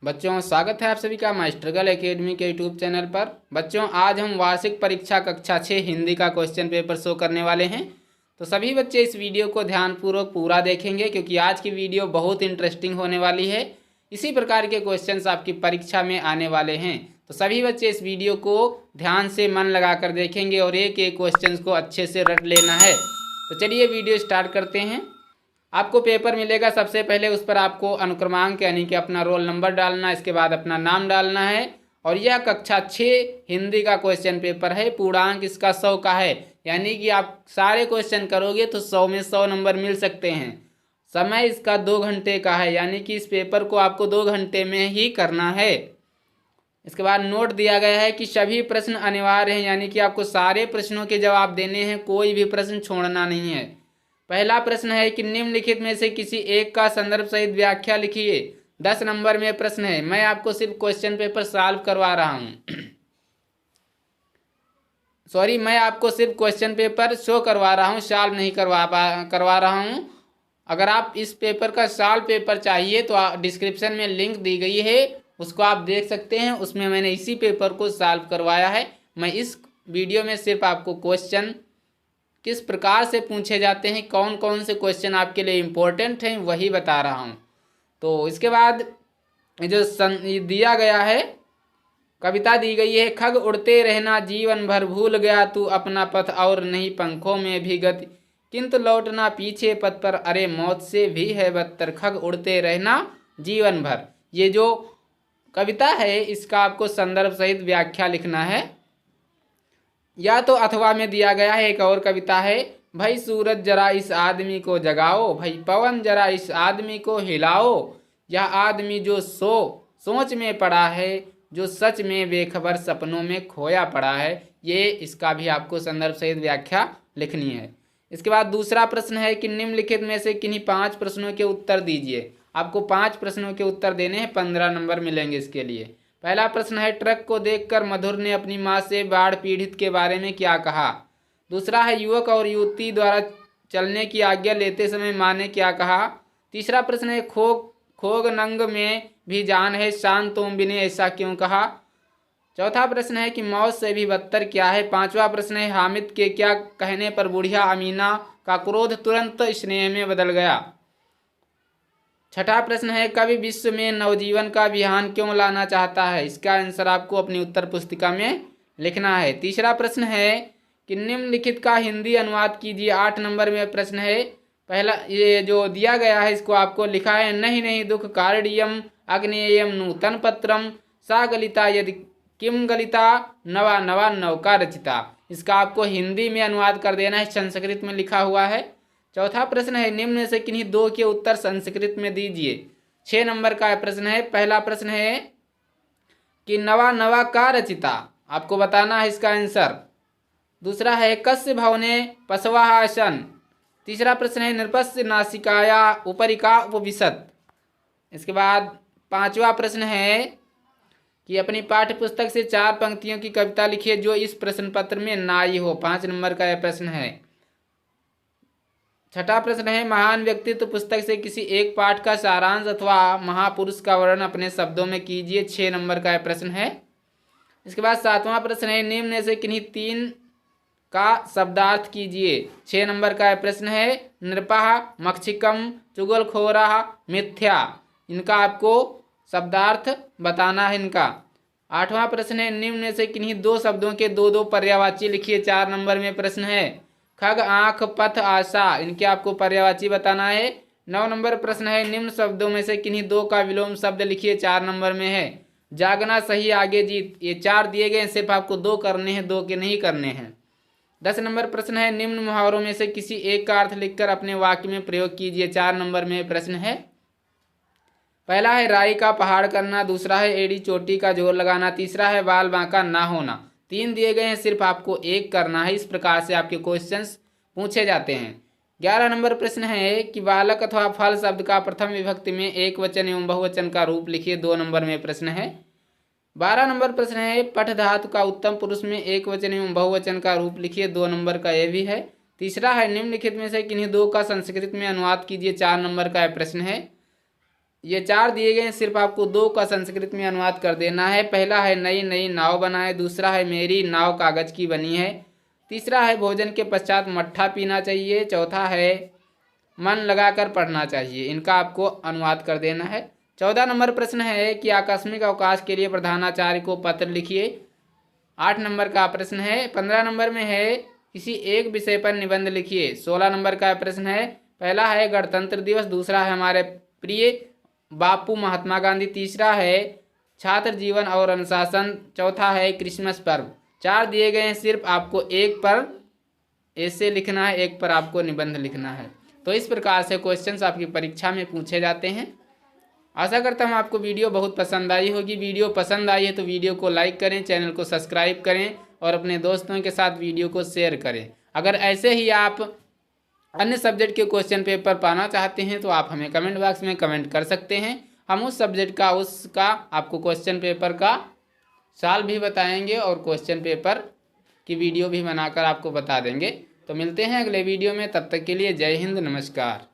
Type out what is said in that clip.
बच्चों, स्वागत है आप सभी का मास्टरगल एकेडमी के यूट्यूब चैनल पर। बच्चों, आज हम वार्षिक परीक्षा कक्षा 6 हिंदी का क्वेश्चन पेपर शो करने वाले हैं। तो सभी बच्चे इस वीडियो को ध्यानपूर्वक पूरा देखेंगे, क्योंकि आज की वीडियो बहुत इंटरेस्टिंग होने वाली है। इसी प्रकार के क्वेश्चंस आपकी परीक्षा में आने वाले हैं। तो सभी बच्चे इस वीडियो को ध्यान से मन लगाकर देखेंगे और एक एक क्वेश्चन को अच्छे से रट लेना है। तो चलिए वीडियो स्टार्ट करते हैं। आपको पेपर मिलेगा, सबसे पहले उस पर आपको अनुक्रमांक यानी कि अपना रोल नंबर डालना, इसके बाद अपना नाम डालना है। और यह कक्षा 6 हिंदी का क्वेश्चन पेपर है। पूर्णांक इसका 100 का है, यानी कि आप सारे क्वेश्चन करोगे तो 100 में 100 नंबर मिल सकते हैं। समय इसका 2 घंटे का है, यानी कि इस पेपर को आपको 2 घंटे में ही करना है। इसके बाद नोट दिया गया है कि सभी प्रश्न अनिवार्य हैं, यानी कि आपको सारे प्रश्नों के जवाब देने हैं, कोई भी प्रश्न छोड़ना नहीं है। पहला प्रश्न है कि निम्नलिखित में से किसी एक का संदर्भ सहित व्याख्या लिखिए। 10 नंबर में प्रश्न है। मैं आपको सिर्फ क्वेश्चन पेपर सॉल्व करवा रहा हूँ मैं आपको सिर्फ क्वेश्चन पेपर शो करवा रहा हूँ, सॉल्व नहीं करवा रहा हूँ। अगर आप इस पेपर का सॉल्व पेपर चाहिए तो डिस्क्रिप्शन में लिंक दी गई है, उसको आप देख सकते हैं। उसमें मैंने इसी पेपर को सॉल्व करवाया है। मैं इस वीडियो में सिर्फ आपको क्वेश्चन किस प्रकार से पूछे जाते हैं, कौन कौन से क्वेश्चन आपके लिए इम्पोर्टेंट हैं, वही बता रहा हूँ। तो इसके बाद जो दिया गया है, कविता दी गई है। खग उड़ते रहना जीवन भर, भूल गया तू अपना पथ और नहीं पंखों में भी गति, किंतु लौटना पीछे पथ पर, अरे मौत से भी है बदतर। खग उड़ते रहना जीवन भर, ये जो कविता है इसका आपको संदर्भ सहित व्याख्या लिखना है। या तो अथवा में दिया गया है एक और कविता है। भाई सूरज जरा इस आदमी को जगाओ, भाई पवन जरा इस आदमी को हिलाओ, यह आदमी जो सोच में पड़ा है, जो सच में बेखबर सपनों में खोया पड़ा है। ये इसका भी आपको संदर्भ सहित व्याख्या लिखनी है। इसके बाद दूसरा प्रश्न है कि निम्नलिखित में से किन्हीं 5 प्रश्नों के उत्तर दीजिए। आपको 5 प्रश्नों के उत्तर देने हैं, 15 नंबर मिलेंगे इसके लिए। पहला प्रश्न है, ट्रक को देखकर मधुर ने अपनी माँ से बाढ़ पीड़ित के बारे में क्या कहा। दूसरा है, युवक और युवती द्वारा चलने की आज्ञा लेते समय माँ ने क्या कहा। तीसरा प्रश्न है, खोग नंग में भी जान है, शान तोम्बी ने ऐसा क्यों कहा। चौथा प्रश्न है कि मौत से भी बदतर क्या है। पांचवा प्रश्न है, हामिद के क्या कहने पर बुढ़िया अमीना का क्रोध तुरंत स्नेह में बदल गया। छठा प्रश्न है, कवि विश्व में नवजीवन का अभियान क्यों लाना चाहता है। इसका आंसर आपको अपनी उत्तर पुस्तिका में लिखना है। तीसरा प्रश्न है कि निम्नलिखित का हिंदी अनुवाद कीजिए। 8 नंबर में प्रश्न है। पहला ये जो दिया गया है इसको आपको लिखा है, नहीं नहीं दुख कारणीयम अग्नेयम नूतन पत्रम सा गलिता यदि किम गलिता नवा नवा नवका रचिता। इसका आपको हिंदी में अनुवाद कर देना है, संस्कृत में लिखा हुआ है। चौथा प्रश्न है, निम्न से किन्हीं 2 के उत्तर संस्कृत में दीजिए। 6 नंबर का प्रश्न है। पहला प्रश्न है कि नवा नवा का रचिता, आपको बताना है इसका आंसर। दूसरा है, कस्य भवने पशवासन। तीसरा प्रश्न है, नृपस्य नासिकाया उपरिका उपविशत। इसके बाद 5वां प्रश्न है कि अपनी पाठ्य पुस्तक से 4 पंक्तियों की कविता लिखिए जो इस प्रश्न पत्र में ना आई हो। 5 नंबर का यह प्रश्न है। छठा प्रश्न है, महान व्यक्तित्व पुस्तक से किसी एक पाठ का सारांश अथवा महापुरुष का वर्णन अपने शब्दों में कीजिए। 6 नंबर का यह प्रश्न है। इसके बाद 7वां प्रश्न है, निम्न में से किन्हीं 3 का शब्दार्थ कीजिए। 6 नंबर का यह प्रश्न है। नृपः, मक्षिकम, चुगलखोरा, मिथ्या, इनका आपको शब्दार्थ बताना है इनका। 8वां प्रश्न है, निम्न में से किन्हीं 2 शब्दों के 2-2 पर्यायवाची लिखिए। 4 नंबर में प्रश्न है। खग, आँख, पथ, आशा, इनके आपको पर्यायवाची बताना है। 9 नंबर प्रश्न है, निम्न शब्दों में से किन्हीं 2 का विलोम शब्द लिखिए। 4 नंबर में है। जागना, सही, आगे जीत, ये 4 दिए गए, सिर्फ आपको 2 करने हैं, 2 के नहीं करने हैं। 10 नंबर प्रश्न है, निम्न मुहावरों में से किसी एक का अर्थ लिखकर अपने वाक्य में प्रयोग कीजिए। 4 नंबर में प्रश्न है। पहला है राई का पहाड़ करना, दूसरा है एड़ी चोटी का जोर लगाना, तीसरा है बाल बांका ना होना। 3 दिए गए हैं, सिर्फ आपको 1 करना है। इस प्रकार से आपके क्वेश्चंस पूछे जाते हैं। 11 नंबर प्रश्न है कि बालक अथवा फल शब्द का प्रथम विभक्ति में एक वचन एवं बहुवचन का रूप लिखिए। 2 नंबर में प्रश्न है। 12 नंबर प्रश्न है, पठ धातु का उत्तम पुरुष में एक वचन एवं बहुवचन का रूप लिखिए। 2 नंबर का यह भी है। तीसरा है, निम्नलिखित में से किन्हीं 2 का संस्कृत में अनुवाद कीजिए। 4 नंबर का यह प्रश्न है। ये 4 दिए गए हैं, सिर्फ आपको 2 का संस्कृत में अनुवाद कर देना है। पहला है नई नई नाव बनाए, दूसरा है मेरी नाव कागज की बनी है, तीसरा है भोजन के पश्चात मट्ठा पीना चाहिए, चौथा है मन लगाकर पढ़ना चाहिए। इनका आपको अनुवाद कर देना है। 14 नंबर प्रश्न है कि आकस्मिक अवकाश के लिए प्रधानाचार्य को पत्र लिखिए। 8 नंबर का प्रश्न है। 15 नंबर में है किसी एक विषय पर निबंध लिखिए। 16 नंबर का प्रश्न है। पहला है गणतंत्र दिवस, दूसरा है हमारे प्रिय बापू महात्मा गांधी, तीसरा है छात्र जीवन और अनुशासन, चौथा है क्रिसमस पर्व। 4 दिए गए हैं, सिर्फ आपको एक पर ऐसे लिखना है, एक पर आपको निबंध लिखना है। तो इस प्रकार से क्वेश्चंस आपकी परीक्षा में पूछे जाते हैं। आशा करता हूँ आपको वीडियो बहुत पसंद आई होगी। वीडियो पसंद आई है तो वीडियो को लाइक करें, चैनल को सब्सक्राइब करें और अपने दोस्तों के साथ वीडियो को शेयर करें। अगर ऐसे ही आप अन्य सब्जेक्ट के क्वेश्चन पेपर पाना चाहते हैं तो आप हमें कमेंट बॉक्स में कमेंट कर सकते हैं। हम उस सब्जेक्ट का उसका आपको क्वेश्चन पेपर का साल भी बताएंगे और क्वेश्चन पेपर की वीडियो भी बनाकर आपको बता देंगे। तो मिलते हैं अगले वीडियो में, तब तक के लिए जय हिंद, नमस्कार।